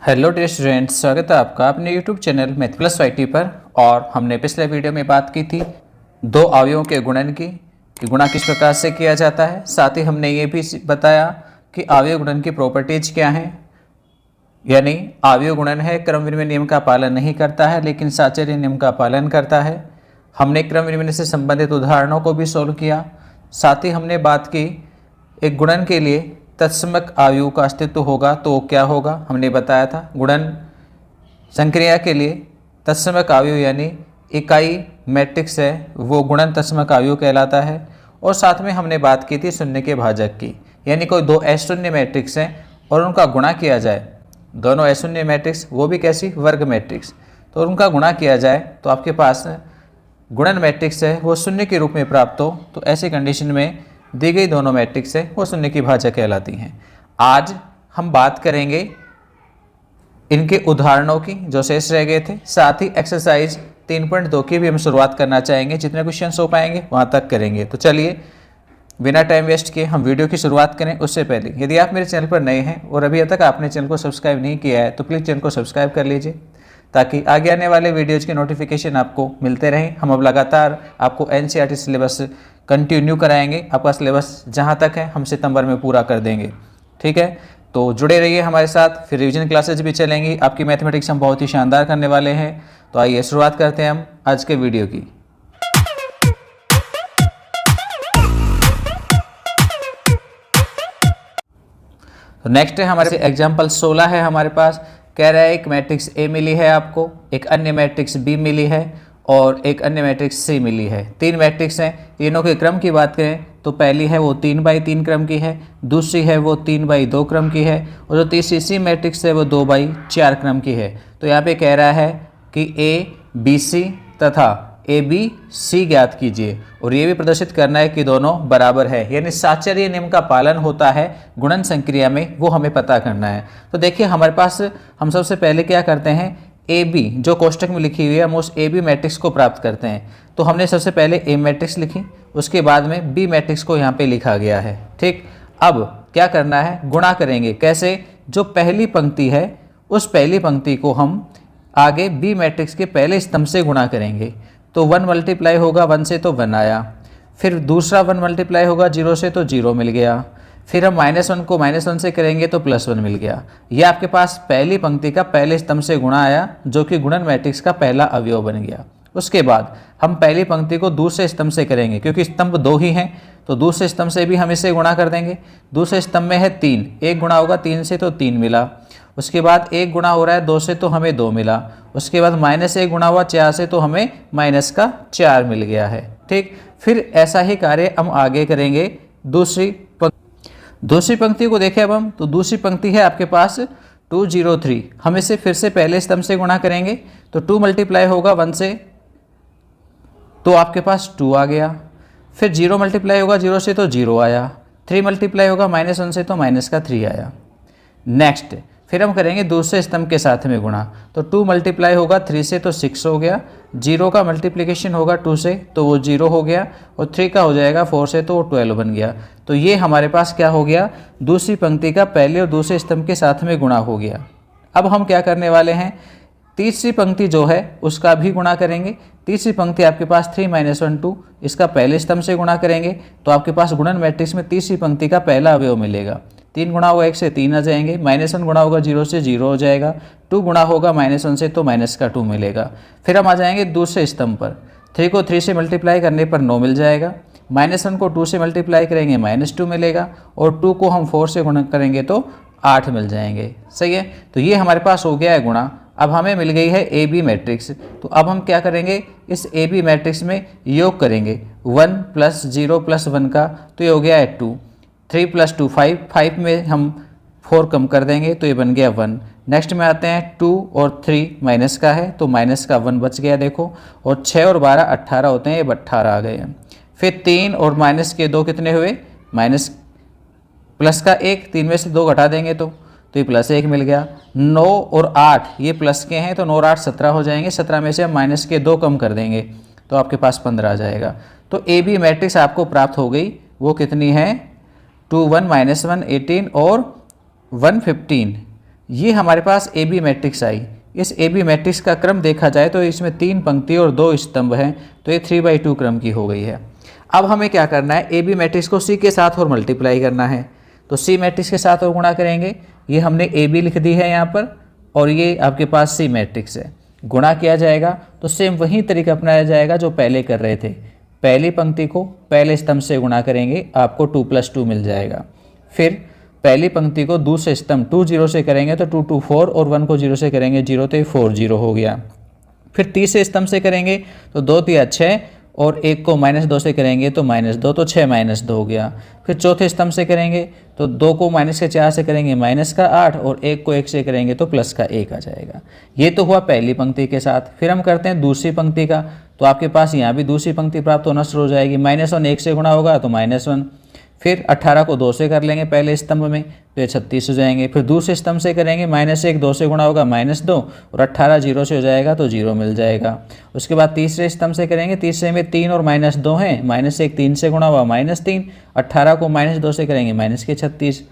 Hello dear students, स्वागत है आपका अपने YouTube channel math plus YT पर। और हमने पिछले वीडियो में बात की थी दो अवयवों के गुणन की कि गुणा किस प्रकार से किया जाता है। साथ ही हमने ये भी बताया कि अवयव गुणन की प्रॉपर्टीज क्या हैं, यानी अवयव गुणन है क्रम विनिमय नियम का पालन नहीं करता है लेकिन साचर्य नियम का पालन करता है। हमने क्रम विनिमय से संबंधित उदाहरणों को भी सोल्व किया। साथ ही हमने बात की एक गुणन के लिए तत्समक अवयव का अस्तित्व होगा तो क्या होगा, हमने बताया था। गुणन संक्रिया के लिए तत्समक अवयव यानी इकाई मैट्रिक्स है वो गुणन तत्समक अवयव कहलाता है। और साथ में हमने बात की थी शून्य के भाजक की, यानी कोई दो अशून्य मैट्रिक्स हैं और उनका गुणा किया जाए, दोनों अशून्य मैट्रिक्स वो भी कैसी वर्ग मैट्रिक्स, तो उनका गुणा किया जाए तो आपके पास गुणन मैट्रिक्स है वो शून्य के रूप में प्राप्त हो, तो ऐसी कंडीशन में दी गई दोनों मैट्रिक्स है वो शून्य की भाजक कहलाती हैं। आज हम बात करेंगे इनके उदाहरणों की जो शेष रह गए थे। साथ ही एक्सरसाइज 3.2 की भी हम शुरुआत करना चाहेंगे, जितने क्वेश्चन हो पाएंगे वहाँ तक करेंगे। तो चलिए बिना टाइम वेस्ट किए हम वीडियो की शुरुआत करें। उससे पहले यदि आप मेरे चैनल पर नए हैं और अभी तक आपने चैनल को सब्सक्राइब नहीं किया है तो प्लीज़ चैनल को सब्सक्राइब कर लीजिए ताकि आगे आने वाले वीडियोज़ के नोटिफिकेशन आपको मिलते रहें। हम अब लगातार आपको एनसीईआरटी सिलेबस कंटिन्यू कराएंगे, आपका सिलेबस जहां तक है हम सितंबर में पूरा कर देंगे, ठीक है। तो जुड़े रहिए हमारे साथ, फिर रिवीजन क्लासेज भी चलेंगी। आपकी मैथमेटिक्स हम बहुत ही शानदार करने वाले हैं। तो आइए शुरुआत करते हैं हम आज के वीडियो की। तो नेक्स्ट है हमारे एग्जाम्पल 16 है हमारे पास। कह रहा है एक मैट्रिक्स ए मिली है आपको, एक अन्य मैट्रिक्स बी मिली है और एक अन्य मैट्रिक्स सी मिली है। तीन मैट्रिक्स हैं, तीनों के क्रम की बात करें तो पहली है वो 3/3 क्रम की है, दूसरी है वो 3/2 क्रम की है और जो तीसरी सी मैट्रिक्स है वो 2/4 क्रम की है। तो यहाँ पे कह रहा है कि ए बी सी तथा ए बी सी ज्ञात कीजिए और ये भी प्रदर्शित करना है कि दोनों बराबर है, यानी साचर्य नियम का पालन होता है गुणन संक्रिया में, वो हमें पता करना है। तो देखिए हमारे पास हम सबसे पहले क्या करते हैं, ए बी जो कोष्टक में लिखी हुई है हम उस ए बी मैट्रिक्स को प्राप्त करते हैं। तो हमने सबसे पहले ए मैट्रिक्स लिखी, उसके बाद में बी मैट्रिक्स को यहाँ पे लिखा गया है, ठीक। अब क्या करना है, गुणा करेंगे। कैसे, जो पहली पंक्ति है उस पहली पंक्ति को हम आगे बी मैट्रिक्स के पहले स्तंभ से गुणा करेंगे। तो 1 मल्टीप्लाई होगा 1 से तो 1 आया, फिर दूसरा 1 मल्टीप्लाई होगा 0 से तो 0 मिल गया, फिर हम -1 को -1 से करेंगे तो +1 मिल गया। यह आपके पास पहली पंक्ति का पहले स्तंभ से गुणा आया जो कि गुणन मैट्रिक्स का पहला अवयव बन गया। उसके बाद हम पहली पंक्ति को दूसरे स्तंभ से करेंगे, क्योंकि स्तंभ 2 ही हैं तो दूसरे स्तंभ से भी हम इसे गुणा कर देंगे। दूसरे स्तंभ में है 3, एक गुणा होगा 3 से तो 3 मिला। उसके बाद एक गुणा हो रहा है 2 से तो हमें 2 मिला। उसके बाद -1 गुणा हुआ 4 से तो हमें -4 मिल गया है, ठीक। फिर ऐसा ही कार्य हम आगे करेंगे दूसरी पंक्ति को देखें अब हम, तो दूसरी पंक्ति है आपके पास 203। हम इसे फिर से पहले स्तंभ से गुणा करेंगे तो 2 मल्टीप्लाई होगा 1 से तो आपके पास 2 आ गया, फिर 0 मल्टीप्लाई होगा 0 से तो 0 आया, 3 मल्टीप्लाई होगा -1 से तो -3 आया। नेक्स्ट फिर हम करेंगे दूसरे स्तंभ के साथ में गुणा, तो 2 मल्टीप्लाई होगा 3 से तो 6 हो गया, 0 का मल्टीप्लिकेशन होगा 2 से तो वो 0 हो गया और 3 का हो जाएगा 4 से तो वो 12 बन गया। तो ये हमारे पास क्या हो गया, दूसरी पंक्ति का पहले और दूसरे स्तंभ के साथ में गुणा हो गया। अब हम क्या करने वाले हैं, तीसरी पंक्ति जो है उसका भी गुणा करेंगे। तीसरी पंक्ति आपके पास 3 - 1 2, इसका पहले स्तंभ से गुणा करेंगे तो आपके पास गुणन मैट्रिक्स में तीसरी पंक्ति का पहला अवयव मिलेगा। 3 गुणा होगा 1 से 3 आ जाएंगे, -1 गुणा होगा 0 से 0 हो जाएगा, 2 गुणा होगा -1 से तो -2 मिलेगा। फिर हम आ जाएंगे दूसरे स्तंभ पर, 3 को 3 से मल्टीप्लाई करने पर 9 मिल जाएगा, -1 को 2 से मल्टीप्लाई करेंगे -2 मिलेगा और 2 को हम 4 से गुणा करेंगे तो 8 मिल जाएंगे, सही है। तो ये हमारे पास हो गया है गुणा। अब हमें मिल गई है ए बी मैट्रिक्स, तो अब हम क्या करेंगे, इस ए बी मैट्रिक्स में योग करेंगे 1 + 0 + 1 का, तो ये हो गया है 2, 3 + 2 5, 5 में हम 4 कम कर देंगे तो ये बन गया 1। नेक्स्ट में आते हैं 2 और 3 माइनस का है तो माइनस का 1 बच गया देखो, और 6 और 12 18 होते हैं, ये 18 आ गए हैं। फिर 3 और -2 कितने हुए, माइनस प्लस का 1, 3 में से 2 घटा देंगे तो ये +1 मिल गया। 9 और 8 ये प्लस के हैं तो 9 और 8 17 हो जाएंगे, 17 में से हम -2 कम कर देंगे तो आपके पास 15 आ जाएगा। तो ए बी मैट्रिक्स आपको प्राप्त हो गई, वो कितनी है 2 1 -1 18 और 1 15। ये हमारे पास ए बी मैट्रिक्स आई। इस ए बी मैट्रिक्स का क्रम देखा जाए तो इसमें 3 पंक्ति और 2 स्तंभ हैं, तो ये 3/2 क्रम की हो गई है। अब हमें क्या करना है, ए बी मैट्रिक्स को सी के साथ और मल्टीप्लाई करना है। तो सी मैट्रिक्स के साथ और गुणा करेंगे। ये हमने ए बी लिख दी है यहाँ पर, और ये आपके पास सी मैट्रिक्स है। गुणा किया जाएगा तो सेम वही तरीका अपनाया जाएगा जो पहले कर रहे थे। पहली पंक्ति को पहले स्तंभ से गुणा करेंगे, आपको 2 + 2 मिल जाएगा। फिर पहली पंक्ति को दूसरे स्तंभ 2 0 से करेंगे तो 2 2 4, और 1 को 0 से करेंगे 0, तो 4 0 हो गया। फिर तीसरे स्तंभ से करेंगे तो 2 3 6, और 1 को -2 से करेंगे तो -2, तो 6 -2 हो गया। फिर चौथे स्तंभ से करेंगे तो 2 को -4 से करेंगे -8, और 1 को 1 से करेंगे तो +1 आ जाएगा। ये तो हुआ पहली पंक्ति के साथ। फिर हम करते हैं दूसरी पंक्ति का, तो आपके पास यहाँ भी दूसरी पंक्ति प्राप्त होना शुरू हो जाएगी। -1 1 से गुणा होगा तो -1। फिर 18 को 2 से कर लेंगे पहले स्तंभ में, तो ये 36 हो जाएंगे। फिर दूसरे स्तंभ से करेंगे, -1 2 से गुणा होगा -2, और 18 0 से हो जाएगा तो 0 मिल जाएगा। उसके बाद तीसरे स्तंभ से करेंगे, तीसरे में 3 और -2 हैं, -1 3 से गुणा हुआ -3, 18 को -2 से करेंगे -36।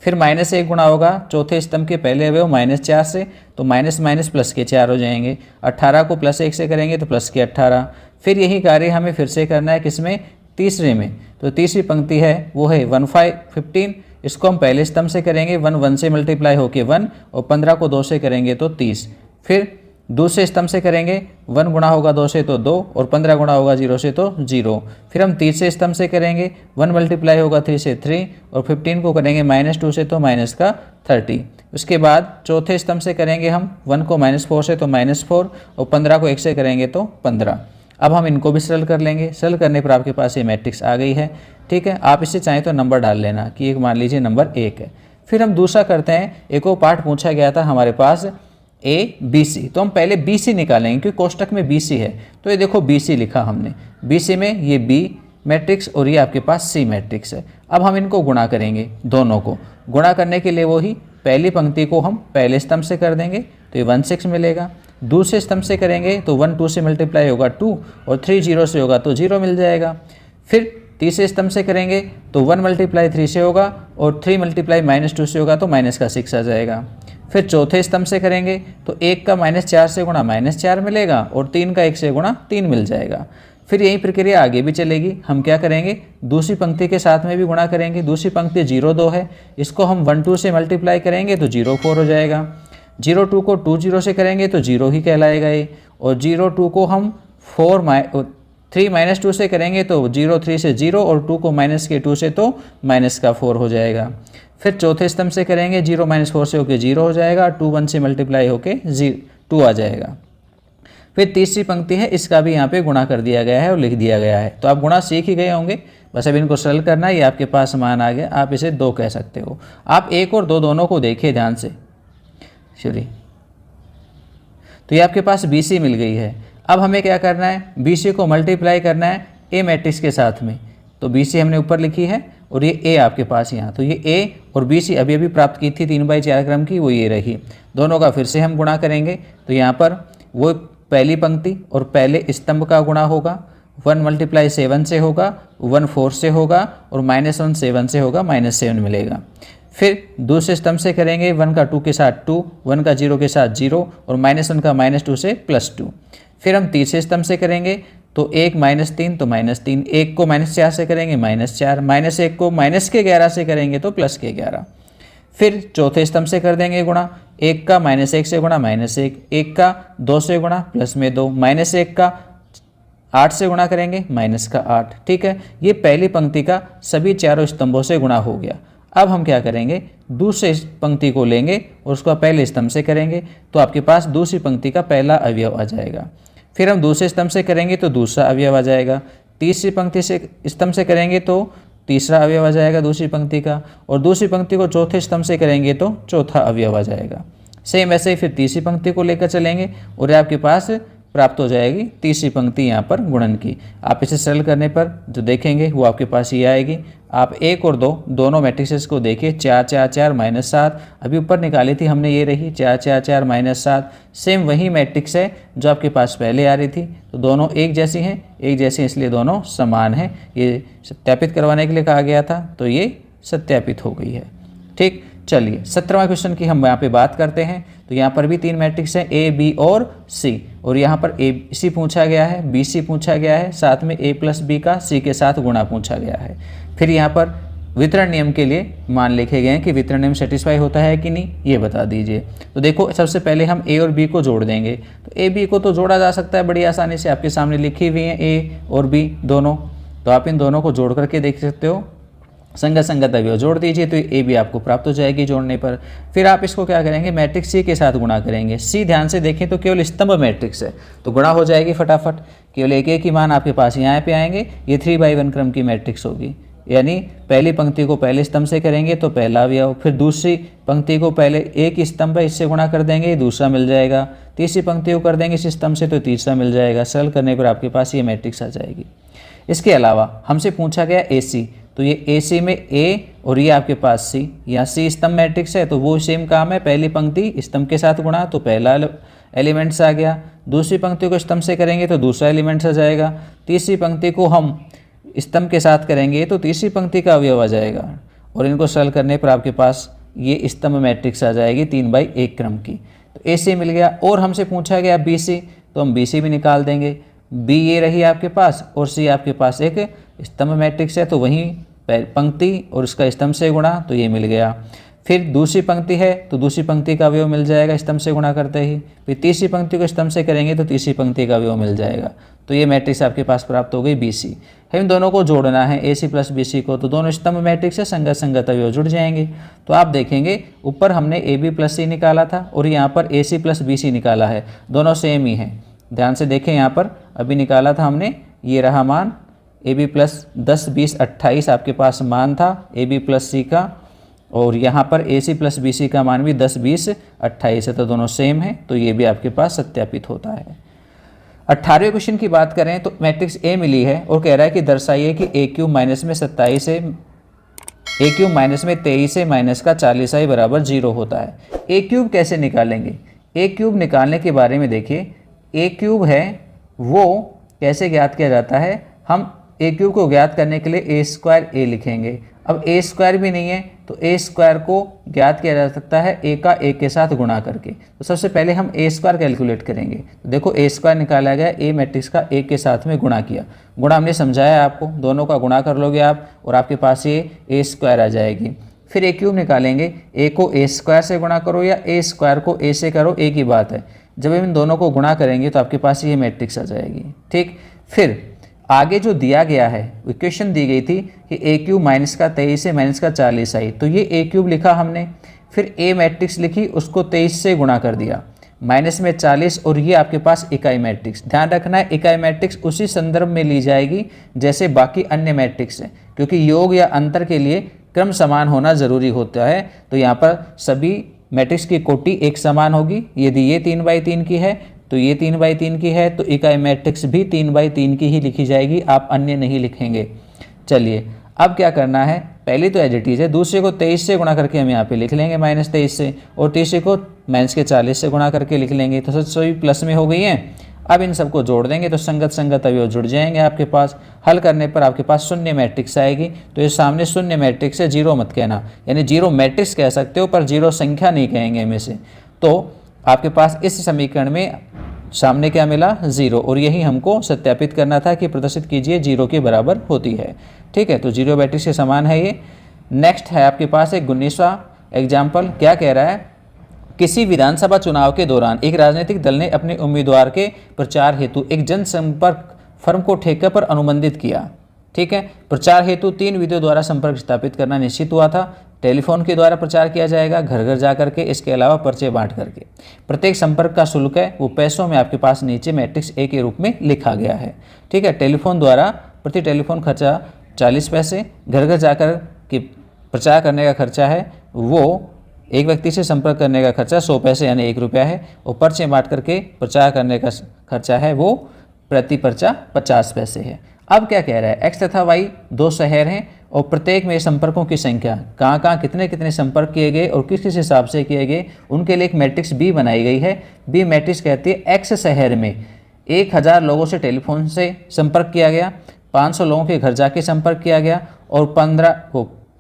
फिर -1 गुणा होगा चौथे स्तंभ के पहले अवयव -4 से, तो +++4 हो जाएंगे। 18 को +1 से करेंगे तो +18। फिर यही कार्य हमें फिर से करना है, किसमें, तीसरे में। तो तीसरी पंक्ति है वो है 1 5 15, इसको हम पहले स्तंभ से करेंगे, 1 1 से मल्टीप्लाई होके 1, और 15 को 2 से करेंगे तो 30। फिर दूसरे स्तंभ से करेंगे, 1 गुणा होगा 2 से तो 2, और 15 गुणा होगा 0 से तो 0। फिर हम तीसरे स्तंभ से करेंगे, 1 मल्टीप्लाई होगा 3 से 3, और 15 को करेंगे -2 से तो -30। उसके बाद चौथे स्तंभ से करेंगे हम, 1 को -4 से तो -4, और 15 को 1 से करेंगे तो 15। अब हम इनको भी सरल कर लेंगे। सरल करने पर आपके पास ये मैट्रिक्स आ गई है। ठीक है, आप इसे चाहें तो नंबर डाल लेना कि एक मान लीजिए नंबर 1 है। फिर हम दूसरा करते हैं, एक और पार्ट पूछा गया था हमारे पास ABC, तो हम पहले BC निकालेंगे क्योंकि कोष्टक में BC है। तो ये देखो BC लिखा हमने, BC में ये B मैट्रिक्स और ये आपके पास C मैट्रिक्स है। अब हम इनको गुणा करेंगे, दोनों को गुणा करने के लिए वही पहली पंक्ति को हम पहले स्तंभ से कर देंगे तो ये 1 6 मिलेगा। दूसरे स्तंभ से करेंगे तो 1 2 से मल्टीप्लाई होगा 2, और 3 0 से होगा तो 0 मिल जाएगा। फिर तीसरे स्तंभ से करेंगे तो 1 × 3 से होगा, और 3 × -2 से होगा तो -6 आ जाएगा। फिर चौथे स्तंभ से करेंगे तो 1 का -4 से गुणा -4 मिलेगा, और 3 का 1 से गुणा 3 मिल जाएगा। फिर यही प्रक्रिया आगे भी चलेगी। हम क्या करेंगे, दूसरी पंक्ति के साथ में भी गुणा करेंगे। दूसरी पंक्ति 0 2 है, इसको हम 1 2 से मल्टीप्लाई करेंगे तो 0 4 हो जाएगा। 0 2 को 2 0 से करेंगे तो 0 ही कहलाएगा ये, और 0 2 को हम 3 -2 से करेंगे तो 0 3 से 0, और 2 को -2 से तो -4 हो जाएगा। फिर चौथे स्तंभ से करेंगे, 0 -4 से होके 0 हो जाएगा, 2 1 से मल्टीप्लाई होके 2 आ जाएगा। फिर तीसरी पंक्ति है, इसका भी यहाँ पे गुणा कर दिया गया है और लिख दिया गया है। तो आप गुणा सीख ही गए होंगे, बस अब इनको सरल करना है। ये आपके पास मान आ गया, आप इसे 2 कह सकते हो। आप 1 और 2 दोनों को देखिए ध्यान से, सॉरी। तो ये आपके पास BC मिल गई है। अब हमें क्या करना है, BC को मल्टीप्लाई करना है A मैट्रिक्स के साथ में। तो BC हमने ऊपर लिखी है, और ये A आपके पास यहाँ, तो ये A और BC अभी अभी प्राप्त की थी 3/4 क्रम की, वो ये रही। दोनों का फिर से हम गुणा करेंगे, तो यहाँ पर वो पहली पंक्ति और पहले स्तंभ का गुणा होगा। 1 × 7 से होगा, 1 4 से होगा, और -1 7 से होगा, -7 मिलेगा। फिर दूसरे स्तंभ से करेंगे, 1 का 2 के साथ 2, 1 का 0 के साथ 0, और -1 का -2 से +2। फिर हम तीसरे स्तंभ से करेंगे तो 1 -3 तो -3, 1 को -4 से करेंगे -4, -1 को -11 से करेंगे तो +11। फिर चौथे स्तंभ से कर देंगे गुणा, 1 का -1 से गुणा -1, 1 का 2 से गुणा +2, -1 का 8 से गुणा करेंगे -8। ठीक है, ये पहली पंक्ति का सभी चारों स्तंभों से गुणा हो गया। अब हम क्या करेंगे, दूसरे पंक्ति को लेंगे और उसका पहले स्तंभ से करेंगे, तो आपके पास दूसरी पंक्ति का पहला अवयव आ जाएगा। फिर हम दूसरे स्तंभ से करेंगे तो दूसरा अवयव आ जाएगा। तीसरी पंक्ति से स्तंभ से करेंगे तो तीसरा अवयव आ जाएगा दूसरी पंक्ति का, और दूसरी पंक्ति को चौथे स्तंभ से करेंगे तो चौथा अवयव आ जाएगा। सेम ऐसे ही फिर तीसरी पंक्ति को लेकर चलेंगे, और आपके पास प्राप्त हो जाएगी तीसरी पंक्ति यहाँ पर गुणन की। आप इसे सरल करने पर जो देखेंगे वो आपके पास ये आएगी। आप 1 और 2 दोनों मैट्रिक्सेस को देखिए, 4 4 4 -7 अभी ऊपर निकाली थी हमने, ये रही 4 4 4 -7। सेम वही मैट्रिक्स है जो आपके पास पहले आ रही थी। तो दोनों एक जैसी हैं, इसलिए दोनों समान हैं। ये सत्यापित करवाने के लिए कहा गया था, तो ये सत्यापित हो गई है। ठीक, चलिए 17वां क्वेश्चन की हम यहाँ पे बात करते हैं। तो यहाँ पर भी 3 मैट्रिक्स हैं, ए बी और सी, और यहाँ पर ए सी पूछा गया है, बी सी पूछा गया है, साथ में ए प्लस बी का सी के साथ गुणा पूछा गया है। फिर यहाँ पर वितरण नियम के लिए मान लिखे गए हैं कि वितरण नियम सेटिस्फाई होता है कि नहीं, ये बता दीजिए। तो देखो सबसे पहले हम ए और बी को जोड़ देंगे। तो ए बी को तो जोड़ा जा सकता है बड़ी आसानी से, आपके सामने लिखी हुई हैं ए और बी दोनों, तो आप इन दोनों को जोड़ करके देख सकते हो। संगत संगत अवयव जोड़ दीजिए तो ए बी आपको प्राप्त हो जाएगी जोड़ने पर। फिर आप इसको क्या करेंगे, मैट्रिक्स सी के साथ गुणा करेंगे। सी ध्यान से देखें तो केवल स्तंभ मैट्रिक्स है, तो गुणा हो जाएगी फटाफट। केवल एक ही मान आपके पास यहाँ पे आएंगे। ये 3/1 क्रम की मैट्रिक्स होगी, यानी पहली पंक्ति को पहले स्तंभ से करेंगे तो पहला अवयव, फिर दूसरी पंक्ति को पहले एक स्तंभ है इससे गुणा कर देंगे, दूसरा मिल जाएगा। तीसरी पंक्ति को कर देंगे इस स्तंभ से तो तीसरा मिल जाएगा। सरल करने पर आपके पास ये मैट्रिक्स आ जाएगी। इसके अलावा हमसे पूछा गया ए सी, तो ये ए सी में ए और ये आपके पास सी, यहाँ सी स्तंभ मैट्रिक्स है तो वो सेम काम है, पहली पंक्ति स्तंभ के साथ गुणा तो पहला एलिमेंट्स आ गया, दूसरी पंक्ति को स्तंभ से करेंगे तो दूसरा एलिमेंट्स आ जाएगा, तीसरी पंक्ति को हम स्तंभ के साथ करेंगे तो तीसरी पंक्ति का अवयव आ जाएगा, और इनको सरल करने पर आपके पास ये स्तंभ मैट्रिक्स आ जाएगी 3/1 क्रम की। तो ए सी मिल गया। और हमसे पूछा गया बी सी, तो हम बी सी भी निकाल देंगे। बी ये रही आपके पास और सी आपके पास एक स्तंभ मैट्रिक्स है, तो वहीं पंक्ति और उसका स्तंभ से गुणा तो ये मिल गया। फिर दूसरी पंक्ति है तो दूसरी पंक्ति का अवयव मिल जाएगा स्तंभ से गुणा करते ही। फिर तीसरी पंक्ति को स्तंभ से करेंगे तो तीसरी पंक्ति का अवयव मिल जाएगा। तो ये मैट्रिक्स आपके पास प्राप्त हो गई बी सी। इन दोनों को जोड़ना है ए सी प्लस बी सी को, तो दोनों स्तंभ मैट्रिक्स से संगत संगत अवयव जुड़ जाएंगे। तो आप देखेंगे ऊपर हमने ए बी प्लस सी निकाला था और यहाँ पर ए सी प्लस बी सी निकाला है, दोनों सेम ही हैं। ध्यान से देखें, यहाँ पर अभी निकाला था हमने, ये रहा मान ए बी प्लस 10 20 28 आपके पास मान था ए बी प्लस सी का, और यहाँ पर ए सी प्लस बी सी का मान भी 10 20 28 है, तो दोनों सेम है, तो ये भी आपके पास सत्यापित होता है। 18वें क्वेश्चन की बात करें तो मैट्रिक्स ए मिली है और कह रहा है कि दर्शाइए कि ए क्यूब माइनस में 27 है, ए क्यूब माइनस में 23 है माइनस का 40i बराबर 0 होता है। ए क्यूब कैसे निकालेंगे? ए क्यूब निकालने के बारे में देखिए, ए क्यूब है वो कैसे ज्ञात किया जाता है, हम ए क्यूब को ज्ञात करने के लिए ए स्क्वायर ए लिखेंगे। अब ए स्क्वायर भी नहीं है तो ए स्क्वायर को ज्ञात किया जा सकता है ए का ए के साथ गुणा करके। तो सबसे पहले हम ए स्क्वायर कैलकुलेट करेंगे। तो देखो ए स्क्वायर निकाला गया, ए मैट्रिक्स का ए के साथ में गुणा किया, गुणा हमने समझाया आपको, दोनों का गुणा कर लोगे आप और आपके पास ये ए स्क्वायर आ जाएगी। फिर ए क्यूब निकालेंगे, ए को ए स्क्वायर से गुणा करो या ए स्क्वायर को ए से करो, एक ही बात है। जब इन दोनों को गुणा करेंगे तो आपके पास ये मैट्रिक्स आ जाएगी। ठीक, फिर आगे जो दिया गया है, इक्वेशन दी गई थी कि ए क्यूब माइनस का 23 है माइनस का 40i, तो ये ए क्यूब लिखा हमने, फिर ए मैट्रिक्स लिखी, उसको 23 से गुणा कर दिया, माइनस में 40, और ये आपके पास इकाई मैट्रिक्स। ध्यान रखना है इकाई मैट्रिक्स उसी संदर्भ में ली जाएगी जैसे बाकी अन्य मैट्रिक्स हैं, क्योंकि योग या अंतर के लिए क्रम समान होना जरूरी होता है। तो यहाँ पर सभी मैट्रिक्स की कोटि एक समान होगी। यदि ये 3/3 की है तो ये 3/3 की है, तो इकाई मैट्रिक्स भी 3/3 की ही लिखी जाएगी, आप अन्य नहीं लिखेंगे। चलिए अब क्या करना है, पहली तो एज इट इज है, दूसरे को 23 से गुणा करके हम यहाँ पे लिख लेंगे -23 से, और तीसरे को माइनस के 40 से गुणा करके लिख लेंगे, तो सभी प्लस में हो गई हैं। अब इन सबको जोड़ देंगे तो संगत संगत अवयव जुड़ जाएंगे आपके पास। हल करने पर आपके पास शून्य मैट्रिक्स आएगी, तो ये सामने शून्य मैट्रिक्स है, जीरो मत कहना, यानी जीरो मैट्रिक्स कह सकते हो पर जीरो संख्या नहीं कहेंगे में से। तो आपके पास इस समीकरण में सामने क्या मिला, 0, और यही हमको सत्यापित करना था कि प्रदर्शित कीजिए 0 के बराबर होती है। ठीक है, तो जीरो मैट्रिक्स के समान है ये। नेक्स्ट है आपके पास एक 19वां एग्जाम्पल, क्या कह रहा है, किसी विधानसभा चुनाव के दौरान एक राजनीतिक दल ने अपने उम्मीदवार के प्रचार हेतु एक जनसंपर्क फर्म को ठेके पर अनुबंधित किया। ठीक है, प्रचार हेतु 3 विधियों द्वारा संपर्क स्थापित करना निश्चित हुआ था। टेलीफोन के द्वारा प्रचार किया जाएगा, घर घर जा करके, इसके अलावा पर्चे बांट करके। प्रत्येक संपर्क का शुल्क है वो पैसों में आपके पास नीचे मैट्रिक्स ए के रूप में लिखा गया है। ठीक है, टेलीफोन द्वारा प्रति टेलीफोन खर्चा 40 पैसे, घर घर जाकर के प्रचार करने का खर्चा है वो, एक व्यक्ति से संपर्क करने का खर्चा 100 पैसे यानी 1 रुपया है, और पर्चे बांट करके प्रचार करने का खर्चा है वो प्रति पर्चा 50 पैसे है। अब क्या कह रहा है, एक्स तथा वाई 2 शहर हैं और प्रत्येक में संपर्कों की संख्या, कहाँ कहाँ कितने कितने संपर्क किए गए और किस किस हिसाब से किए गए, उनके लिए एक मैट्रिक्स बी बनाई गई है। बी मैट्रिक्स कहती है एक्स शहर में 1000 लोगों से टेलीफोन से संपर्क किया गया, 500 लोगों के घर जाके संपर्क किया गया, और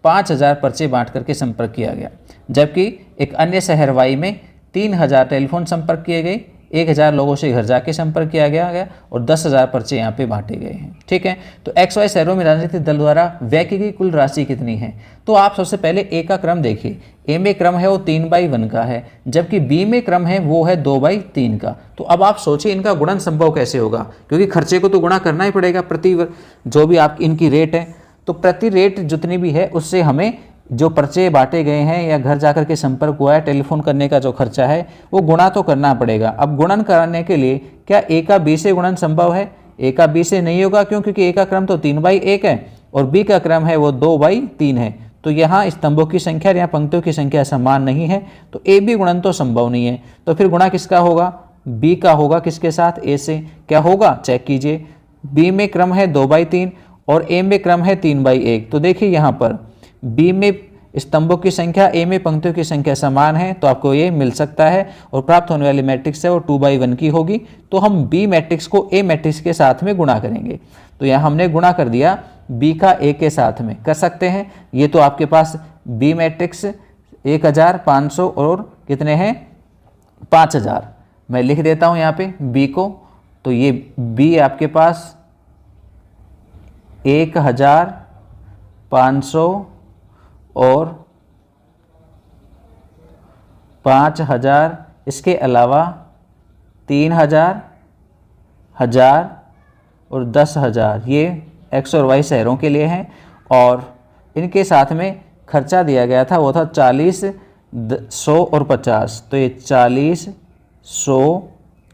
5000 पर्चे बांट करके संपर्क किया गया, जबकि एक अन्य शहर वाई में 3000 टेलीफोन संपर्क किए गए, 1000 लोगों से घर जाके संपर्क किया गया और 10,000 पर्चे यहाँ पे बांटे गए हैं। ठीक है, तो एक्स वाई शहरों में राजनीतिक दल द्वारा व्यय की कुल राशि कितनी है? तो आप सबसे पहले ए का क्रम देखिए। ए में क्रम है वो 3/1 का है, जबकि बी में क्रम है वो है 2/3 का। तो अब आप सोचिए इनका गुणन संभव कैसे होगा, क्योंकि खर्चे को तो गुणा करना ही पड़ेगा प्रति जो भी आप इनकी रेट है, तो प्रति रेट जितनी भी है उससे हमें जो पर्चे बांटे गए हैं या घर जाकर के संपर्क हुआ है, टेलीफोन करने का जो खर्चा है वो गुणा तो करना पड़ेगा। अब गुणन करने के लिए क्या ए का बी से गुणन संभव है? ए का बी से नहीं होगा, क्यों? क्योंकि ए का क्रम तो 3/1 है और बी का क्रम है वो 2/3 है। तो यहाँ स्तंभों की संख्या या पंक्तियों की संख्या समान नहीं है, तो ए बी गुणन तो संभव नहीं है। तो फिर गुणा किसका होगा? बी का होगा। किसके साथ? ए से। क्या होगा? चेक कीजिए। बी में क्रम है 2/3 और ए में क्रम है 3/1। तो देखिए यहाँ पर बी में स्तंभों की संख्या, ए में पंक्तियों की संख्या समान है, तो आपको ये मिल सकता है और प्राप्त होने वाली मैट्रिक्स है वो 2/1 की होगी। तो हम बी मैट्रिक्स को ए मैट्रिक्स के साथ में गुणा करेंगे। तो यहाँ हमने गुणा कर दिया बी का ए के साथ में, कर सकते हैं। ये तो आपके पास बी मैट्रिक्स 1500 और कितने हैं? 5000। मैं लिख देता हूँ यहाँ पे बी को। तो ये बी आपके पास 1500 और 5000, इसके अलावा 3000, 1000 और 10,000 ये एक्स और वाई शहरों के लिए हैं। और इनके साथ में खर्चा दिया गया था वो था 40, 100 और 50। तो ये 40, 100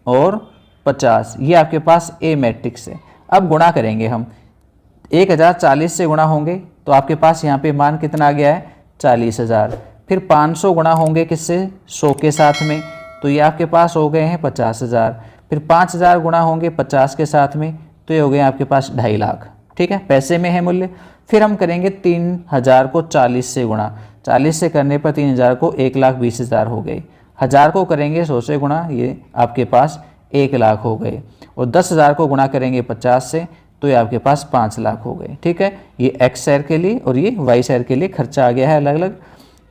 और 50 ये आपके पास ए मैट्रिक्स है। अब गुणा करेंगे हम। 1040 से गुणा होंगे तो आपके पास यहाँ पे मान कितना आ गया है? 40,000। फिर 500 गुणा होंगे किससे? 100 के साथ में, तो ये आपके पास हो गए हैं 50,000। फिर 5000 गुणा होंगे 50 के साथ में, तो ये हो गए आपके पास 2.5 लाख। ठीक है, पैसे में है मूल्य। फिर हम करेंगे 3000 को 40 से गुणा। 40 से करने पर 3000 को 1,20,000 हो गए। 1000 को करेंगे 100 से गुणा, ये आपके पास 1 लाख हो गए। और 10,000 को गुणा करेंगे 50 से, तो ये आपके पास 5 लाख हो गए। ठीक है, ये एक्स शहर के लिए और ये वाई शहर के लिए खर्चा आ गया है अलग अलग।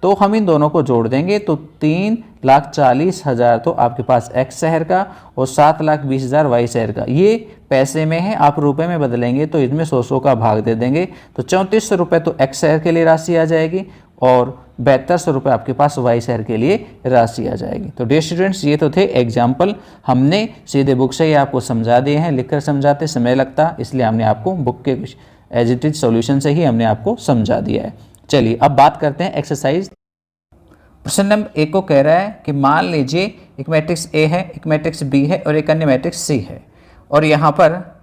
तो हम इन दोनों को जोड़ देंगे तो 3,40,000 तो आपके पास एक्स शहर का और 7,20,000 वाई शहर का। ये पैसे में है, आप रुपए में बदलेंगे तो इसमें 100 का भाग दे देंगे। तो 3400 रुपये तो एक्स शहर के लिए राशि आ जाएगी और 7200 रुपये आपके पास वाई शहर के लिए राशि आ जाएगी। तो डियर स्टूडेंट्स, ये तो थे एग्जाम्पल, हमने सीधे बुक से ही आपको समझा दिए हैं। लिखकर समझाते समय लगता, इसलिए हमने आपको बुक के एज इट इज सॉल्यूशन से ही हमने आपको समझा दिया है। चलिए अब बात करते हैं एक्सरसाइज। प्रश्न नंबर 1 को कह रहा है कि मान लीजिए एक मैट्रिक्स ए है, एक मैट्रिक्स बी है और एक अन्य मैट्रिक्स सी है। और यहाँ पर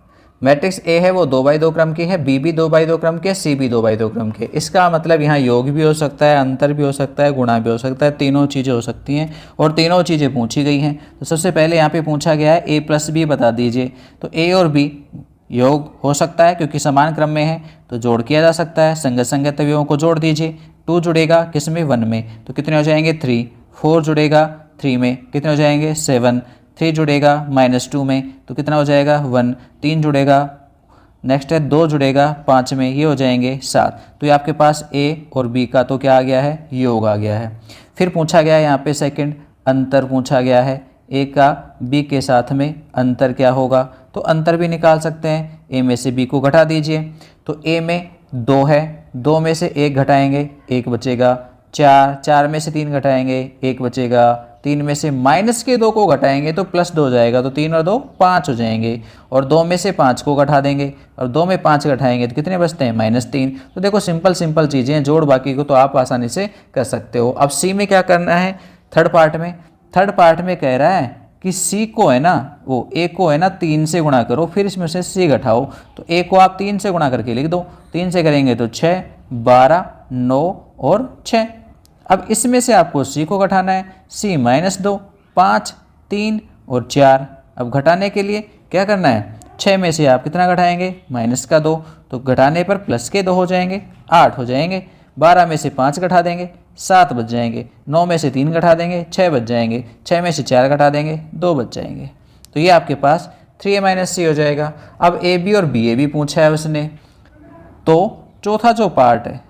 मैट्रिक्स ए है वो 2x2 क्रम की है, बी भी 2x2 क्रम की है, सी भी 2x2 क्रम की है। इसका मतलब यहाँ योग भी हो सकता है, अंतर भी हो सकता है, गुणा भी हो सकता है, तीनों चीज़ें हो सकती हैं और तीनों चीज़ें पूछी गई हैं। तो सबसे पहले यहाँ पे पूछा गया है a+b बता दीजिए। तो ए और बी योग हो सकता है क्योंकि समान क्रम में है, तो जोड़ किया जा सकता है। संगत संगत अवयवों को जोड़ दीजिए। 2 जुड़ेगा किस में? 1 में, तो कितने हो जाएंगे? 3। 4 जुड़ेगा 3 में, कितने हो जाएंगे? 7। 3 जुड़ेगा -2 में, तो कितना हो जाएगा? 1। 3 जुड़ेगा, नेक्स्ट है 2 जुड़ेगा 5 में, ये हो जाएंगे 7। तो ये आपके पास ए और बी का तो क्या आ गया है? योग आ गया है। फिर पूछा गया है यहाँ पे सेकंड अंतर पूछा गया है, ए का बी के साथ में अंतर क्या होगा? तो अंतर भी निकाल सकते हैं। ए में से बी को घटा दीजिए। तो ए में 2 है, 2 में से 1 घटाएंगे, 1 बचेगा। 4 में से 3 घटाएंगे, 1 बचेगा। 3 में से -2 को घटाएंगे तो +2 हो जाएगा, तो 3 और 2 5 हो जाएंगे। और 2 में से 5 को घटा देंगे और 2 में 5 घटाएंगे तो कितने बचते हैं? -3। तो देखो सिंपल चीज़ें हैं, जोड़ बाकी को तो आप आसानी से कर सकते हो। अब सी में क्या करना है? थर्ड पार्ट में कह रहा है कि सी को है ना, वो ए को है ना 3 से गुणा करो, फिर इसमें से सी घटाओ। तो ए को आप 3 से गुणा करके लिख दो। 3 से करेंगे तो 6, 12, 9 और 6। अब इसमें से आपको सी को घटाना है। सी -2, 5, 3 और 4। अब घटाने के लिए क्या करना है? 6 में से आप कितना घटाएंगे? -2, तो घटाने पर +2 हो जाएंगे, 8 हो जाएंगे। 12 में से 5 घटा देंगे, 7 बच जाएंगे। 9 में से 3 घटा देंगे, 6 बच जाएंगे। 6 में से 4 घटा देंगे, 2 बच जाएंगे। तो ये आपके पास 3a - c हो जाएगा। अब ए बी और बी ए भी पूछा है उसने, तो चौथा जो पार्ट है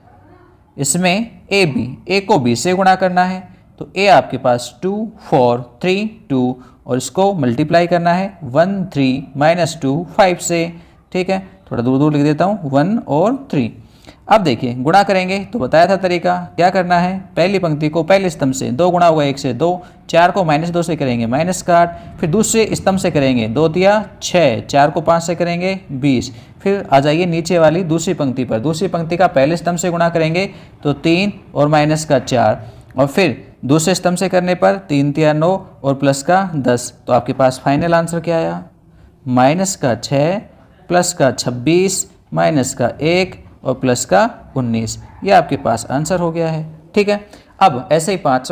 इसमें ए बी, ए को बी से गुणा करना है, तो ए आपके पास 2 4 3 2 और इसको मल्टीप्लाई करना है 1 3 -2 5 से। ठीक है, थोड़ा दूर दूर लिख देता हूँ 1 और 3। अब देखिए गुणा करेंगे तो बताया था तरीका, क्या करना है, पहली पंक्ति को पहले स्तंभ से 2 गुणा होगा 1 से 2, 4 को -2 से करेंगे माइनस का 8, फिर दूसरे स्तंभ से करेंगे 2 तिया 6, 4 को 5 से करेंगे 20, फिर आ जाइए नीचे वाली दूसरी पंक्ति पर, दूसरी पंक्ति का पहले स्तंभ से गुणा करेंगे तो 3 और माइनस का 4, और फिर दूसरे स्तंभ से करने पर 3 तिया 9 और प्लस का 10। तो आपके पास फाइनल आंसर क्या आया, माइनस का 6 प्लस का 26 माइनस का 1 और प्लस का 19। ये आपके पास आंसर हो गया है। ठीक है, अब ऐसे ही 5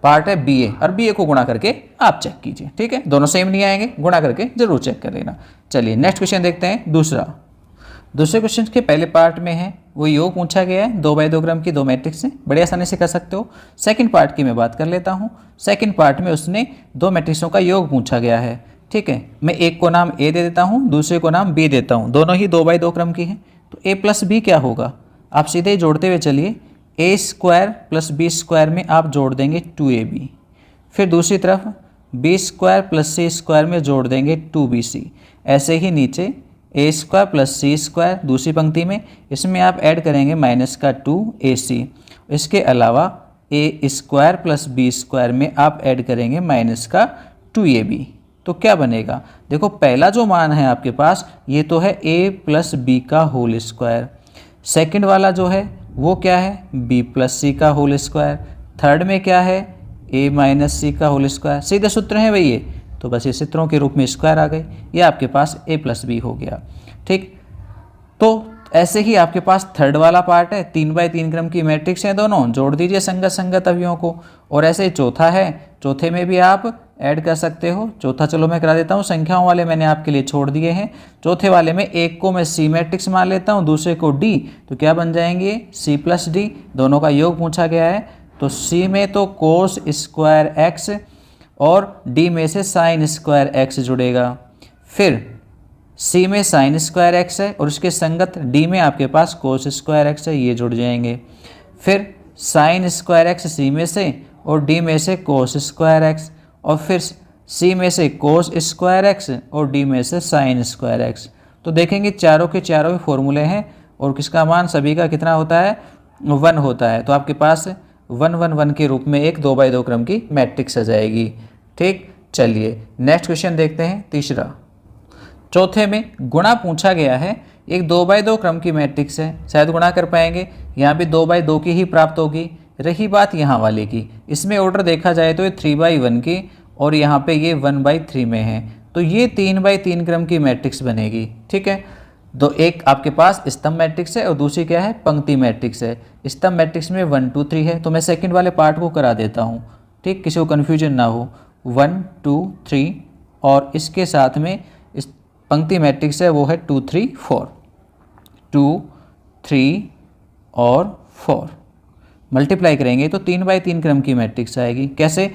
पार्ट है बी ए, और बी ए को गुणा करके आप चेक कीजिए। ठीक है, दोनों सेम नहीं आएंगे, गुणा करके जरूर चेक कर लेना। चलिए नेक्स्ट क्वेश्चन देखते हैं। दूसरे क्वेश्चन के पहले पार्ट में है वो योग पूछा गया है, 2x2 क्रम की 2 मैट्रिक्स हैं, बड़े आसानी से कर सकते हो। सेकंड पार्ट की मैं बात कर लेता हूँ। सेकंड पार्ट में उसने 2 मैट्रिक्सों का योग पूछा गया है। ठीक है, मैं एक को नाम ए दे देता हूँ, दूसरे को नाम बी देता हूँ, दोनों ही 2x2 क्रम की हैं। तो ए प्लस बी क्या होगा, आप सीधे ही जोड़ते हुए चलिए, ए स्क्वायर प्लस बी स्क्वायर में आप जोड़ देंगे 2ab, फिर दूसरी तरफ बी स्क्वायर प्लस सी स्क्वायर में जोड़ देंगे 2bc। ऐसे ही नीचे ए स्क्वायर प्लस सी स्क्वायर दूसरी पंक्ति में, इसमें आप ऐड करेंगे माइनस का 2ac। इसके अलावा ए स्क्वायर प्लस बी स्क्वायर में आप ऐड करेंगे माइनस का 2ab। तो क्या बनेगा, देखो पहला जो मान है आपके पास ये तो है a प्लस बी का होल स्क्वायर, सेकेंड वाला जो है वो क्या है b प्लस सी का होल स्क्वायर, थर्ड में क्या है a माइनस सी का होल स्क्वायर। सीधे सूत्र हैं भाई ये, तो बस ये सूत्रों के रूप में स्क्वायर आ गए, ये आपके पास a प्लस बी हो गया। ठीक, तो ऐसे ही आपके पास थर्ड वाला पार्ट है, 3x3 क्रम की मैट्रिक्स है, दोनों जोड़ दीजिए संगत संगत अवयवों को। और ऐसे ही चौथा है, चौथे में भी आप ऐड कर सकते हो। चौथा चलो मैं करा देता हूँ, संख्याओं वाले मैंने आपके लिए छोड़ दिए हैं। चौथे वाले में एक को मैं सी मैट्रिक्स मान लेता हूँ, दूसरे को डी, तो क्या बन जाएंगे सी प्लस डी, दोनों का योग पूछा गया है। तो सी में तो कोस स्क्वायर एक्स और डी में से साइन स्क्वायर एक्स जुड़ेगा, फिर सी में साइन स्क्वायर एक्स है और उसके संगत डी में आपके पास कोस स्क्वायर एक्स है, ये जुड़ जाएंगे। फिर साइन स्क्वायर एक्स सी में से और डी में से कोस स्क्वायर एक्स, और फिर सी में से कोस स्क्वायर एक्स और डी में से साइन स्क्वायर एक्स। तो देखेंगे चारों के चारों ही फॉर्मूले हैं और किसका मान सभी का कितना होता है 1 होता है। तो आपके पास 1 1 1 के रूप में एक 2x2 क्रम की मैट्रिक्स आ जाएगी। ठीक, चलिए नेक्स्ट क्वेश्चन देखते हैं। तीसरा, चौथे में गुणा पूछा गया है, एक 2x2 क्रम की मैट्रिक्स है, शायद गुणा कर पाएंगे, यहाँ भी 2x2 की ही प्राप्त होगी। रही बात यहाँ वाले की, इसमें ऑर्डर देखा जाए तो ये 3x1 की और यहाँ पे ये 1/3 में है, तो ये 3x3 क्रम की मैट्रिक्स बनेगी। ठीक है, तो एक आपके पास स्तंभ मैट्रिक्स है और दूसरी क्या है पंक्ति मैट्रिक्स है। स्तंभ मैट्रिक्स में 1 2 3 है, तो मैं सेकंड वाले पार्ट को करा देता हूँ। ठीक, किसी को कन्फ्यूजन ना हो, 1 2 3 और इसके साथ में इस पंक्ति मैट्रिक्स है वो है 2 3 4, 2 3 और 4 मल्टीप्लाई करेंगे तो 3x3 क्रम की मैट्रिक्स आएगी। कैसे,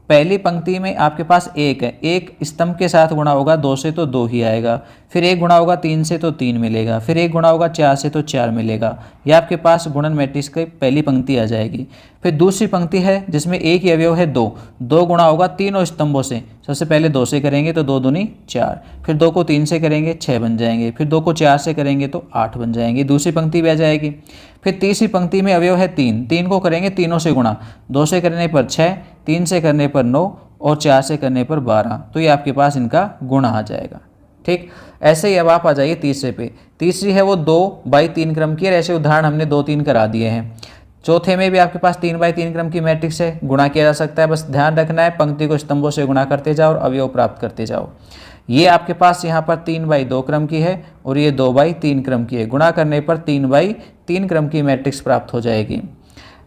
पहली पंक्ति में आपके पास एक है, एक स्तंभ के साथ गुणा होगा 2 से तो 2 ही आएगा, फिर एक गुणा होगा 3 से तो 3 मिलेगा, फिर एक गुणा होगा 4 से तो 4 मिलेगा। यह आपके पास गुणन मैट्रिक्स की पहली पंक्ति आ जाएगी। फिर दूसरी पंक्ति है जिसमें एक ही अवयव है 2, 2 गुणा होगा तीनों स्तंभों से। सबसे पहले 2 से करेंगे तो 2 दूनी 4, फिर 2 को 3 से करेंगे 6 बन जाएंगे, फिर 2 को 4 से करेंगे तो 8 बन जाएंगे, दूसरी पंक्ति भी आ जाएगी। फिर तीसरी पंक्ति में अवयव है 3, 3 को करेंगे तीनों से गुणा, 2 से करने पर 6, 3 से करने पर 9 और 4 से करने पर 12, तो ये आपके पास इनका गुणा आ जाएगा। ठीक, ऐसे ही अब आप आ जाइए तीसरे पे। तीसरी है वो 2x3 क्रम की, और ऐसे उदाहरण हमने 2 3 करा दिए हैं। चौथे में भी आपके पास 3x3 क्रम की मैट्रिक्स है, गुणा किया जा सकता है, बस ध्यान रखना है पंक्ति को स्तंभों से गुणा करते जाओ और अवयव प्राप्त करते जाओ। ये आपके पास यहाँ पर 3x2 क्रम की है और ये 2x3 क्रम की है, गुणा करने पर 3x3 क्रम की मैट्रिक्स प्राप्त हो जाएगी।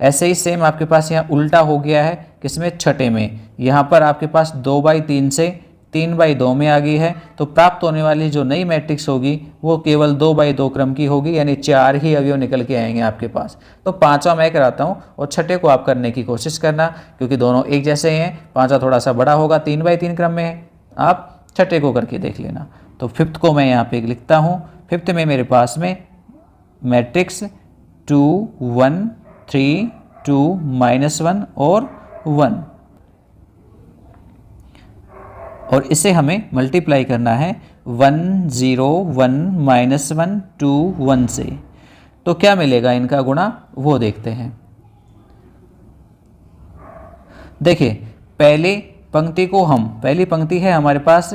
ऐसे ही सेम आपके पास यहाँ उल्टा हो गया है, किसमें छठे में, यहाँ पर आपके पास 2x3 से 3x2 में आ गई है, तो प्राप्त होने वाली जो नई मैट्रिक्स होगी वो केवल 2x2 क्रम की होगी, यानी 4 ही अवयव निकल के आएंगे आपके पास। तो पांचवा मैं कराता हूँ और छठे को आप करने की कोशिश करना, क्योंकि दोनों एक जैसे ही हैं। पांचवा थोड़ा सा बड़ा होगा, 3x3 क्रम में है, आप छठे को करके देख लेना। तो फिफ्थ को मैं यहाँ पे लिखता हूँ। फिफ्थ में मेरे पास में मैट्रिक्स 2 1 3 2 -1 और 1, और इसे हमें मल्टीप्लाई करना है 1 0 1 -1 2 1 से। तो क्या मिलेगा इनका गुणा वो देखते हैं। देखिए पहली पंक्ति है हमारे पास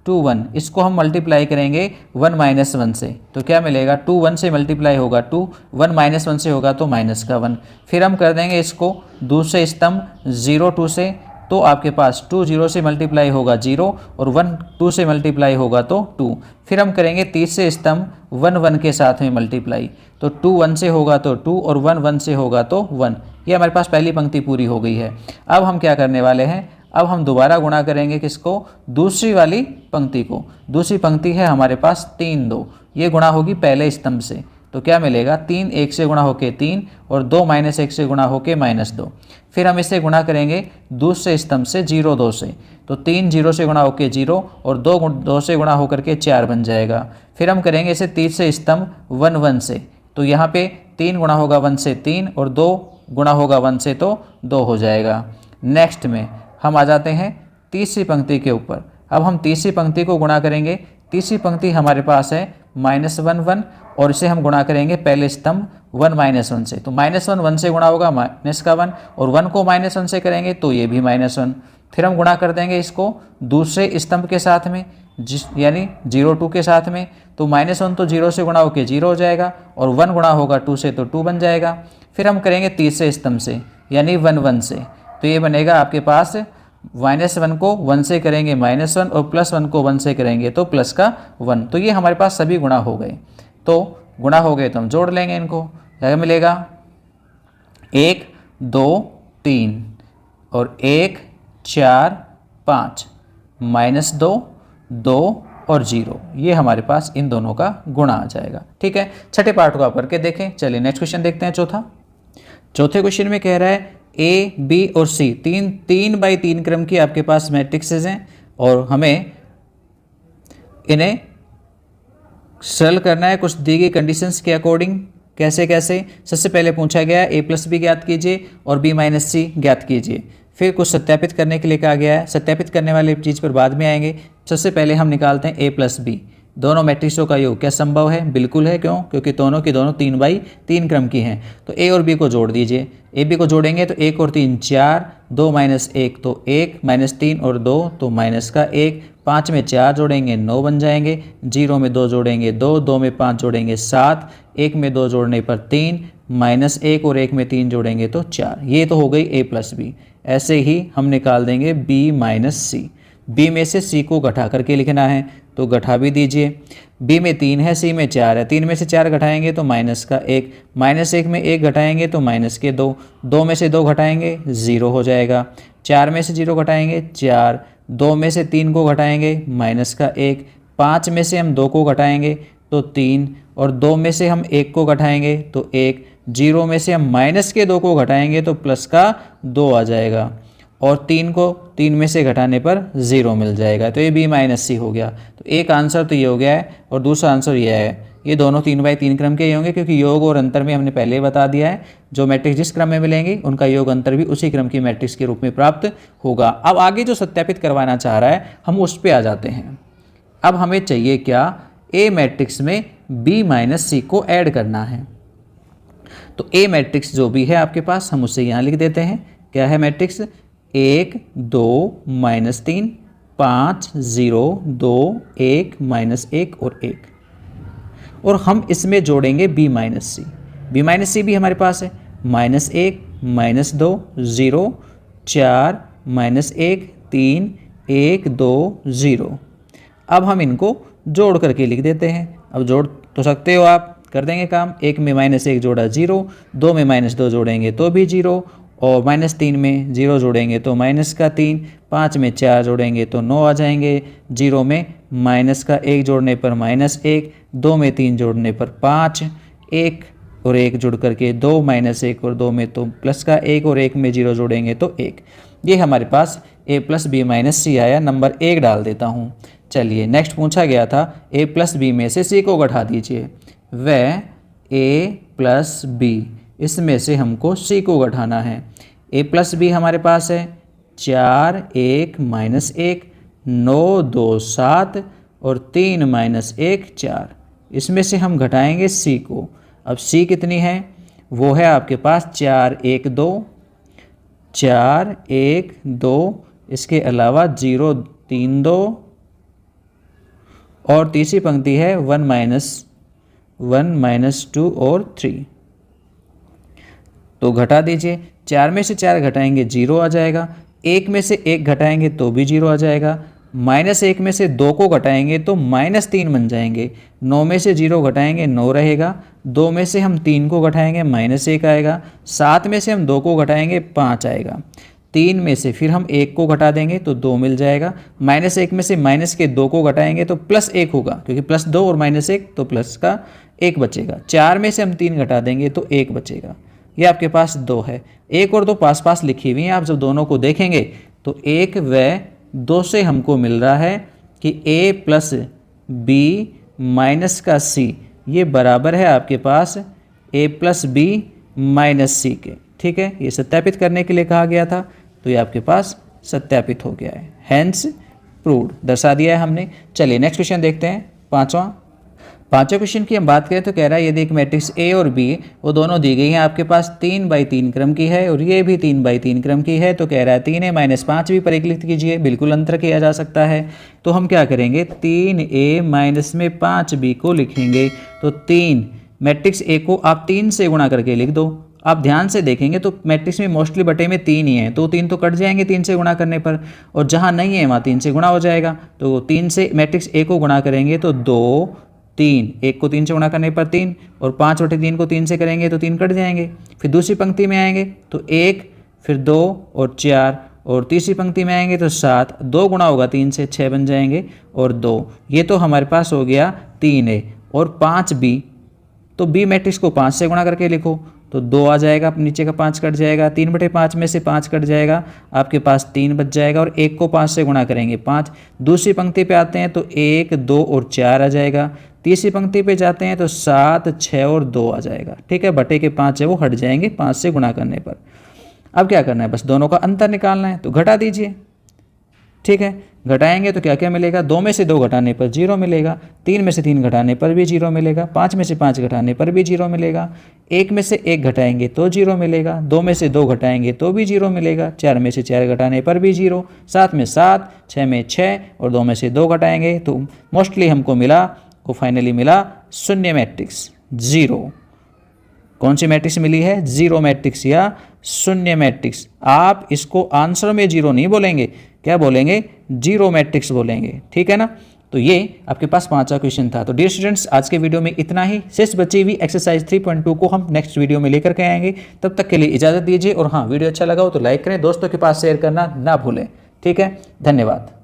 2 1, इसको हम मल्टीप्लाई करेंगे 1 -1 से, तो क्या मिलेगा 2 1 से मल्टीप्लाई होगा 2, 1 -1 से होगा तो माइनस का 1। फिर हम कर देंगे इसको दूसरे स्तंभ 0 2 से, तो आपके पास 2 0 से मल्टीप्लाई होगा 0 और 1 2 से मल्टीप्लाई होगा तो 2। फिर हम करेंगे तीसरे स्तंभ 1 1 के साथ में मल्टीप्लाई, तो 2 1 से होगा तो 2 और 1 1 से होगा तो 1। ये हमारे पास पहली पंक्ति पूरी हो गई है। अब हम क्या करने वाले हैं, अब हम दोबारा गुणा करेंगे किसको, दूसरी वाली पंक्ति को। दूसरी पंक्ति है हमारे पास 3 2, ये गुणा होगी पहले स्तंभ से, तो क्या मिलेगा 3 1 से गुणा होके 3 और 2 -1 से गुणा होके -2। फिर हम इसे गुणा करेंगे दूसरे स्तंभ से 0 2 से, तो 3 0 से गुणा होके 0 और 2 2 से गुणा होकर के 4 बन जाएगा। फिर हम करेंगे इसे तीसरे स्तंभ 1 1 से, तो यहाँ पे 3 गुणा होगा 1 से 3 और 2 गुणा होगा 1 से तो 2 हो जाएगा। नेक्स्ट में हम आ जाते हैं तीसरी पंक्ति के ऊपर। अब हम तीसरी पंक्ति को गुणा करेंगे। तीसरी पंक्ति हमारे पास है -1 1 और इसे हम गुणा करेंगे पहले स्तंभ 1 -1 से, तो -1 1 से गुणा होगा -1 और 1 को -1 से करेंगे तो ये भी -1। फिर हम गुणा कर देंगे इसको दूसरे स्तंभ के साथ में, यानी 0 2 के साथ में, तो -1 तो 0 से गुणा होकर 0 हो जाएगा और 1 गुणा होगा 2 से तो 2 बन जाएगा। फिर हम करेंगे तीसरे स्तंभ से यानी 1 1 से, तो ये बनेगा आपके पास -1 को 1 से करेंगे -1 और +1 को 1 से करेंगे तो प्लस का 1। तो ये हमारे पास सभी गुणा हो गए। तो गुणा हो गए तो हम जोड़ लेंगे इनको, क्या मिलेगा 1 2 3 और 1 4 5 -2 2 और 0, ये हमारे पास इन दोनों का गुणा आ जाएगा। ठीक है, छठे पार्ट को आप करके देखें। चलिए नेक्स्ट क्वेश्चन देखते हैं। चौथे क्वेश्चन में कह रहा है ए बी और सी 3 बाई 3 क्रम की आपके पास मैट्रिक्सेस हैं और हमें इन्हें सरल करना है कुछ दी गई कंडीशंस के अकॉर्डिंग। कैसे सबसे पहले पूछा गया a + b ज्ञात कीजिए और b - c ज्ञात कीजिए। फिर कुछ सत्यापित करने के लिए कहा गया है, सत्यापित करने वाली चीज़ पर बाद में आएंगे। सबसे पहले हम निकालते हैं a + b, दोनों मैट्रिक्सों का योग क्या संभव है, बिल्कुल है। क्यों? क्योंकि दोनों की दोनों 3 बाई 3 क्रम की हैं। तो a और b को जोड़ दीजिए। a b को जोड़ेंगे तो 1 और 3 4, 2 - 1 तो 1, -3 और 2 तो -1, 5 में 4 जोड़ेंगे 9 बन जाएंगे, 0 में 2 जोड़ेंगे 2, 2 में 5 जोड़ेंगे 7, 1 में 2 जोड़ने पर 3, -1 और 1 में 3 जोड़ेंगे तो 4। ये तो हो गई a + b। ऐसे ही हम निकाल देंगे b - c। b में से c को घटा करके लिखना है तो घटा भी दीजिए। b में 3 है, c में 4 है, 3 में से 4 घटाएंगे तो -1, -1 में 1 घटाएंगे तो -2, 2 में से 2 घटाएंगे 0 हो जाएगा, 4 में से 0 घटाएंगे 4, 2 में से 3 को घटाएंगे -1, 5 में से हम 2 को घटाएंगे तो 3 और 2 में से हम 1 को घटाएंगे तो 1, 0 में से हम -2 को घटाएंगे तो +2 आ जाएगा और 3 को 3 में से घटाने पर 0 मिल जाएगा। तो ये b - c हो गया। तो एक आंसर तो ये हो गया है और दूसरा आंसर ये है। ये दोनों 3 बाई 3 क्रम के ही होंगे क्योंकि योग और अंतर में हमने पहले ही बता दिया है, जो मैट्रिक्स जिस क्रम में मिलेंगी उनका योग अंतर भी उसी क्रम की मैट्रिक्स के रूप में प्राप्त होगा। अब आगे जो सत्यापित करवाना चाह रहा है हम उस पर आ जाते हैं। अब हमें चाहिए क्या, ए मैट्रिक्स में b - c को ऐड करना है। तो ए मैट्रिक्स जो भी है आपके पास हम उसे यहाँ लिख देते हैं। क्या है मैट्रिक्स, 1 2 -3 5 0 2 1 -1 और 1, और हम इसमें जोड़ेंगे b - c। b - c भी हमारे पास है, -1 -2 0 4 -1 3 1 2 0। अब हम इनको जोड़ करके लिख देते हैं। अब जोड़ तो सकते हो आप, कर देंगे काम। 1 में -1 जोड़ा 0, 2 में -2 जोड़ेंगे तो भी 0 और -3 में 0 जोड़ेंगे तो -3, 5 में 4 जोड़ेंगे तो 9 आ जाएंगे, 0 में -1 जोड़ने पर -1, 2 में 3 जोड़ने पर 5, 1 और 1 जुड़ करके 2, -1 और 2 में तो +1 और 1 में 0 जोड़ेंगे तो 1। ये हमारे पास a + b - c आया। नंबर 1 डाल देता हूँ। चलिए नेक्स्ट पूछा गया था a + b में से c को घटा दीजिए। वह ए प्लस बी, इसमें से हमको सी को घटाना है। ए प्लस बी हमारे पास है 4 1 माइनस 1 9 2 7 और 3 माइनस 1 4, इसमें से हम घटाएंगे सी को। अब सी कितनी है, वो है आपके पास 4 1 2 4 1 2, इसके अलावा 0 3 2 और तीसरी पंक्ति है 1 माइनस 2 और 3। तो घटा दीजिए, 4 में से 4 घटाएंगे 0 आ जाएगा, 1 में से 1 घटाएंगे तो भी 0 आ जाएगा, -1 में से 2 को घटाएंगे तो -3 बन जाएंगे, 9 में से 0 घटाएंगे 9 रहेगा, 2 में से हम 3 को घटाएंगे -1 आएगा, 7 में से हम 2 को घटाएंगे 5 आएगा, 3 में से फिर हम 1 को घटा देंगे तो 2 मिल जाएगा, -1 में से माइनस के 2 को घटाएंगे तो +1 होगा, क्योंकि +2 और -1 तो प्लस का 1 बचेगा, 4 में से हम 3 घटा देंगे तो 1 बचेगा। ये आपके पास 2 है, 1 और 2 पास पास लिखी हुई हैं, आप जब दोनों को देखेंगे तो 1 व 2 से हमको मिल रहा है कि a प्लस बी माइनस का c ये बराबर है आपके पास a प्लस बी माइनस सी के। ठीक है, ये सत्यापित करने के लिए कहा गया था, तो ये आपके पास सत्यापित हो गया है, हैंस प्रूव्ड, दर्शा दिया है हमने। चलिए नेक्स्ट क्वेश्चन देखते हैं, पांचवा क्वेश्चन की हम बात करें तो कह रहा है यदि एक मैट्रिक्स ए और बी वो दोनों दी गई हैं, आपके पास 3/3 क्रम की है और ये भी 3/3 क्रम की है, तो कह रहा है 3a-5 भी परिकलित कीजिए, बिल्कुल अंतर किया जा सकता है। तो हम क्या करेंगे, 3a-5b को लिखेंगे, तो 3 मैट्रिक्स ए को आप 3 से गुणा करके लिख दो। आप ध्यान से देखेंगे तो मैट्रिक्स में मोस्टली बटे में 3 ही है, तो 3 तो कट जाएंगे 3 से गुणा करने पर, और जहाँ नहीं है वहाँ 3 से गुणा हो जाएगा, तो 3 से मैट्रिक्स ए को गुणा करेंगे तो 2 3, 1 को 3 से गुणा करने पर 3, और 5/3 को 3 से करेंगे तो 3 कट जाएंगे। फिर दूसरी पंक्ति में आएंगे तो 1, फिर 2 और 4, और तीसरी पंक्ति में आएंगे तो 7, 2 गुणा होगा 3 से 6 बन जाएंगे और 2। ये तो हमारे पास हो गया 3a और 5b, तो b मैट्रिक्स को 5 से गुणा करके लिखो तो 2 आ जाएगा, नीचे का 5 कट जाएगा, 3/5 में से 5 कट जाएगा, आपके पास 3 बच जाएगा, और 1 को 5 से गुणा करेंगे 5। दूसरी पंक्ति पे आते हैं तो 1 2 और 4 आ जाएगा, तीसरी पंक्ति पे जाते हैं तो 7 6 और 2 आ जाएगा। ठीक है, बटे के 5 है वो हट जाएंगे 5 से गुणा करने पर। अब क्या करना है, बस दोनों का अंतर निकालना है, तो घटा दीजिए। ठीक है, घटाएंगे तो क्या क्या मिलेगा, 2 में से 2 घटाने पर 0 मिलेगा, 3 में से 3 घटाने पर भी 0 मिलेगा, 5 में से 5 घटाने पर भी 0 मिलेगा, 1 में से 1 घटाएंगे तो 0 मिलेगा, 2 में से 2 घटाएंगे तो भी 0 मिलेगा, 4 में से 4 घटाने पर भी 0, 7 में 7, 6 में 6 और 2 में से 2 घटाएंगे तो मोस्टली हमको मिला, को फाइनली मिला शून्य मैट्रिक्स, 0। कौन सी मैट्रिक्स मिली है, 0 मैट्रिक्स या शून्य मैट्रिक्स। आप इसको आंसर में 0 नहीं बोलेंगे, क्या बोलेंगे, 0 मैट्रिक्स बोलेंगे। ठीक है ना, तो ये आपके पास 5वां क्वेश्चन था। तो डियर स्टूडेंट्स, आज के वीडियो में इतना ही, शेष बची हुई एक्सरसाइज 3.2 को हम नेक्स्ट वीडियो में लेकर के आएंगे। तब तक के लिए इजाजत दीजिए, और हाँ, वीडियो अच्छा लगा हो तो लाइक करें, दोस्तों के पास शेयर करना ना भूलें। ठीक है, धन्यवाद।